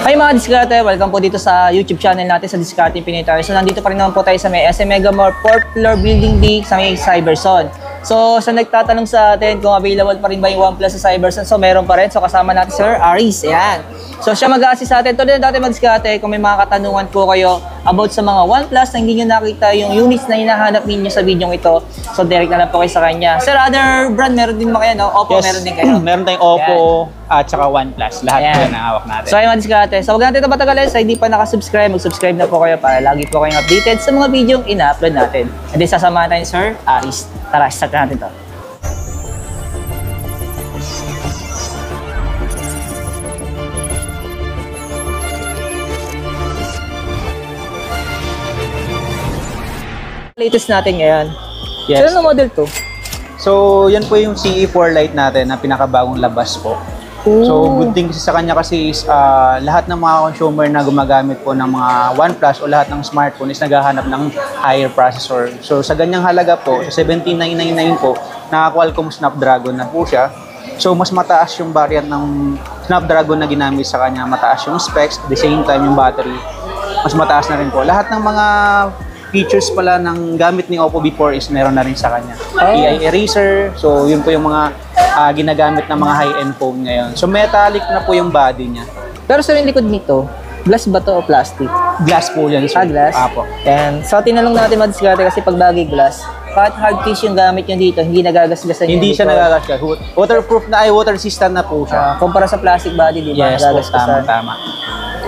Hi mga diskarte, welcome po dito sa YouTube channel natin sa Discarding Pinoy Tires. So nandito pa rin naman po tayo sa may SM Mega Mall 4th floor Building D sa may Cyberzone. So sa nagtatanong sa atin kung available pa rin ba yung OnePlus sa Cyberzone, so meron pa rin. So kasama natin Sir Aris, ayan. So siya mag-a-assist sa atin. Tuloy na dati mga diskarte, kung may mga katanungan po kayo about sa mga OnePlus na hindi nyo nakita yung units na hinahanap ninyo sa video ito, so direct na lang po kayo sa kanya. Sir, other brand meron din ba kayo, no? Oppo, yes, meron din kayo? Meron tayong Oppo at saka OnePlus. Lahat po na hawak natin. So ayun mga diskarte. So huwag natin ito matagalin. Sa hindi pa nakasubscribe, mag-subscribe na po kayo para lagi po kayong updated sa mga video yung ina-upload natin. And then sasamahan tayo Sir Aris. Tara, start natin to. Latest natin ngayon. Yes. So ano model to? So, yan po yung CE4 Lite natin na pinakabagong labas po. Ooh. So, good thing sa kanya kasi is lahat ng mga consumer na gumagamit po ng mga OnePlus o lahat ng smartphone is naghahanap ng higher processor. So, sa ganyang halaga po, sa 17,999 po, naka-Qualcomm Snapdragon na po siya. So, mas mataas yung variant ng Snapdragon na ginamit sa kanya. Mataas yung specs, at the same time yung battery, mas mataas na rin po. Lahat ng mga features pala ng gamit ni Oppo before is meron na rin sa kanya. AI eraser, so yun po yung mga ginagamit ng mga high-end phone ngayon. So metallic na po yung body niya. Pero sir, yung likod nito, glass ba to o plastic? Glass po yan. Ah, glass? Apo. And so tinanong natin madiskarte kasi pag bagay glass, kahit hard case yung gamit nyo dito, hindi nagagasgasan Hindi siya nagagasgas. Waterproof na water resistant na po siya. Kumpara sa plastic body, di ba? Yes po, tama.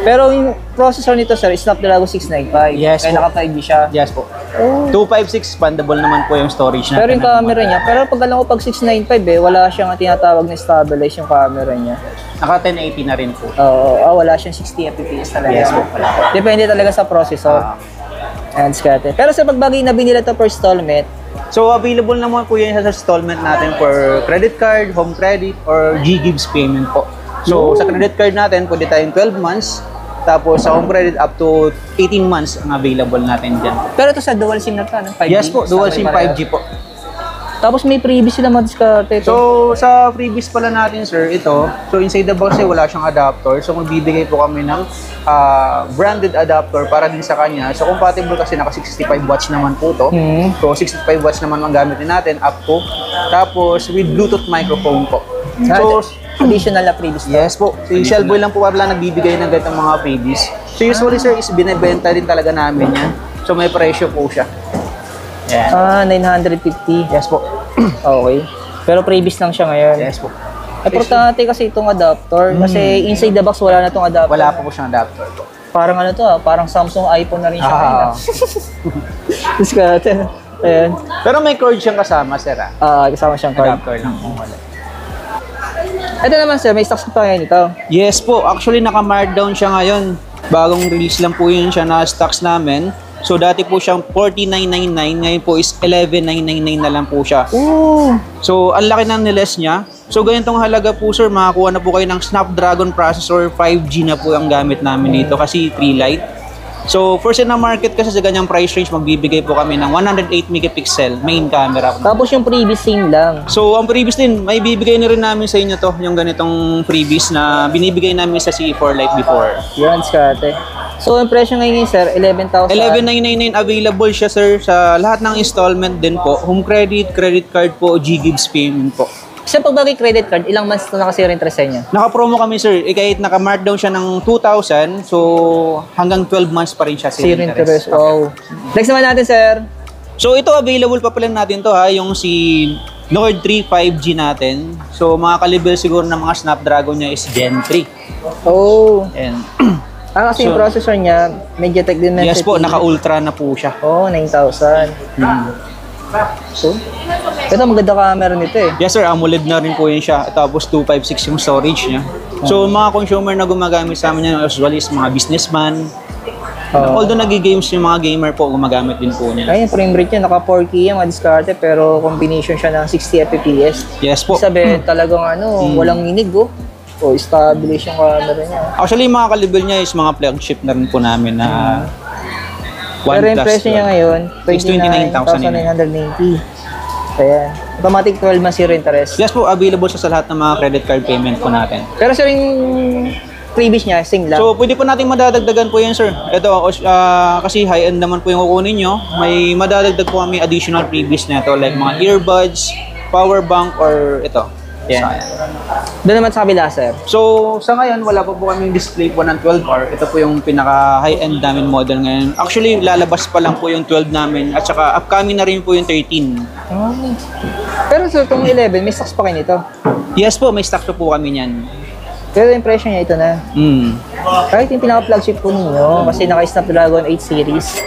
Pero yung processor nito sir, is Snapdragon 695. Yes kaya po. naka 5G siya. Yes po. Oh. 256 expandable naman po yung storage natin. Pero yung camera niya, pero pag alam ko pag 695 wala siyang tinatawag na stabilize yung camera niya. Naka 1080 na rin po. Oo, wala siyang 60 fps talaga. Yes po, wala po. Depende talaga sa processor. And diskarte. Pero sa pagbagay na binila to per installment, so available naman po yan sa installment natin for credit card, home credit, or G-Gives payment po. So sa credit card natin, pwede tayong 12 months. Tapos sa home credit, up to 18 months ang available natin dyan. pero ito sa dual SIM na to, no? 5G? Yes po, dual SIM 5G po. Tapos may freebies sila madiskarte ito. So sa freebies pala natin sir, ito, so inside the box ay wala siyang adapter. So magbibigay po kami ng branded adapter para din sa kanya. So compatible kasi naka 65 watts naman po to. So 65 watts naman ang gamitin natin up to. Tapos with Bluetooth microphone po. So additional na freebies to. yes po. Si Shellboy lang po wala nagbibigay ng ganitong mga freebies. So usually sir is binebenta din talaga namin yan. So may presyo po siya. Yan. 950. Yes po. Okay. Pero freebies lang siya ngayon. Yes po. Importante kasi itong adapter. Kasi inside the box wala na itong adapter. Wala po siyang adapter po. Parang ano to parang Samsung iPhone na rin siya ngayon. Diskarte. Ayan. Pero may cord siyang kasama sir Kasama siyang card. Adapter lang po wala. Ito naman sir, may stocks pa ngayon ito. Yes po, actually naka-markdown siya ngayon. Bagong release lang po yun siya na stocks namin. So dati po siyang 49.99, ngayon po is 11.999 na lang po siya. Ooh. So ang laki ng niles niya. So ganitong halaga po sir, makakuha na po kayo ng Snapdragon processor, 5G na po ang gamit namin dito kasi 3 Lite. So first in the market kasi sa ganyang price range, magbibigay po kami ng 108 megapixel main camera. Tapos yung previous same lang. So ang previous din, may bibigay na rin namin sa inyo to, yung ganitong previous na binibigay namin sa CE4 Lite before. Yan, diskarte. So ang presyo ngayon sir, 11,000. 11,999 available siya sir sa lahat ng installment din po. Home credit, credit card po, G-Gives payment po. Sa pagbagay credit card, ilang months na nakasira interest sa inyo? Naka-promo kami sir, kahit naka-markdown siya ng 2,000, so hanggang 12 months pa rin siya Zero interest. Wow. Next naman natin sir. So ito available pa pala natin to yung si Nord 3 5G natin. So mga kalibre siguro ng mga Snapdragon niya is Gen 3. Oh. And Kasi yung processor niya, MediaTek Dimensity. yes po, naka-ultra na po siya. Oh, 9,000. So, ito maganda camera nito eh. Yes sir, AMOLED na rin po yun siya. Tapos 256 yung storage niya. So mga consumer na gumagamit sa amin yan, usually is mga businessman. Although nag-games yung mga gamer po, gumagamit din po niya. Ayun, frame rate niya, naka 4K yung madiskarte, pero combination siya ng 60 fps. Yes po. Sabi, talagang walang inig o establish yung camera niya. Actually, yung mga kalibre niya is mga flagship na rin po namin na Pero yung presyo niya ngayon, 29,990. Ayan. Automatic 12 months zero interest. Yes po, available siya sa lahat ng mga credit card payment po natin. Pero sir, yung previous niya, sing lang. So, pwede po natin madadagdagan po yan, sir. Ito, kasi high-end naman po yung kukunin nyo. May madadagdag po kami additional previous na ito, like mga earbuds, power bank, or ito. Yan. Doon naman sa kabila, sir. So, sa ngayon, wala pa po kami display po ng 12R. Ito po yung pinaka high-end namin model ngayon. Actually, lalabas pa lang po yung 12 namin at saka upcoming na rin po yung 13. Okay. Pero sir, itong 11, may stocks pa kayo nito? Yes po, may stock po kami niyan. Pero yung presyo niya ito na. Kahit yung pinaka-flagship po ninyo, kasi naka-Snapdragon 8 series.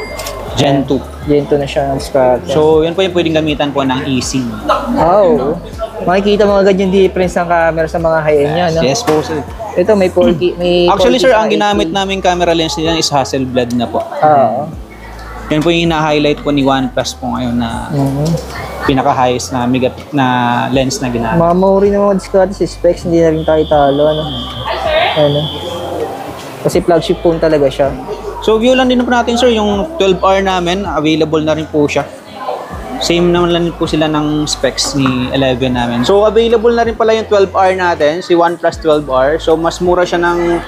Gen 2. Gen 2 na siya ng Scorpio. So, yan po yung pwedeng gamitan po ng eSIM. Wow. Makikita mo agad yung difference ng camera sa mga high-end niya, no? Yes po, sir. Ito may 4K, may Actually, 4K sir, sa ang 8K. ginamit naming camera lens nila is Hasselblad na po. Oo. Yan po yung hina-highlight po ni OnePlus po ngayon na pinaka-highest na lens na ginamit. Mamori na mga discount sa specs, hindi na rin tayo talo, ano? Ano? Kasi flagship phone talaga siya. So, view lang din po natin, sir, yung 12R namin, available na rin po siya. Same naman lang po sila ng specs ni 11 namin. So, available na rin pala yung 12R natin, si OnePlus 12R. So, mas mura siya ng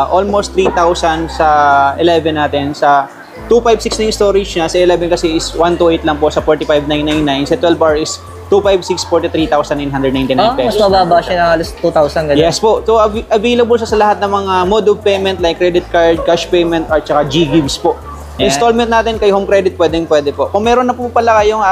almost 3,000 sa 11 natin. Sa 256 na yung storage niya, sa 11 kasi is 128 lang po sa 45,999. Sa 12R is 256, 43,999 Mas pesos. mababa siya ng halos 2,000 ganun. Yes po. So, available siya sa lahat ng mga mode of payment like credit card, cash payment, at saka G-Gives po. Yeah. Installment natin kay Home Credit, pwede po. Kung meron na po pala kayong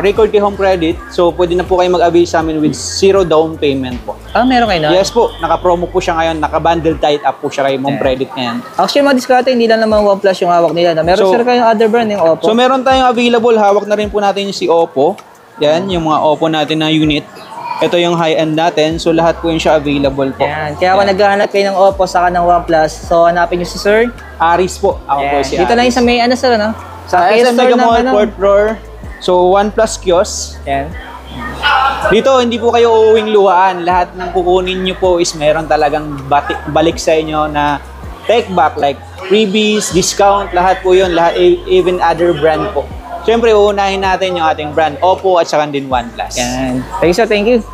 record kay Home Credit, so pwede na po kayo mag-avail sa amin with 0 down payment po. Meron kayo na? Yes po. Naka-promo po siya ngayon. Naka-bundle tied up po siya kay Home Credit ngayon. Actually, mga discount, hindi lang naman OnePlus yung hawak nila. Meron So, sir kayong other brand, yung Oppo. So meron tayong available. Hawak na rin po natin si Oppo. Yan, yung mga Oppo natin na unit. Ito yung high-end natin. So lahat po yun siya available po. Yan. Kaya kung naghahanap kayo ng Oppo saka ng OnePlus, so hanapin nyo si sir. Aris po. Ako po Yan. si Dito Aris. lang yung sa may ano sir, no? Sa Kaya SM store Mega ng Mall, ano. 4th floor. So, OnePlus kiosk. Yan. Dito, hindi po kayo uuwing luhaan. Lahat ng kukunin nyo po is meron talagang balik sa inyo na take back like freebies, discount, lahat po yun. Lahat, even other brand po. Siyempre, uunahin natin yung ating brand, Oppo at saka din OnePlus. Yan. Thank you sir, thank you.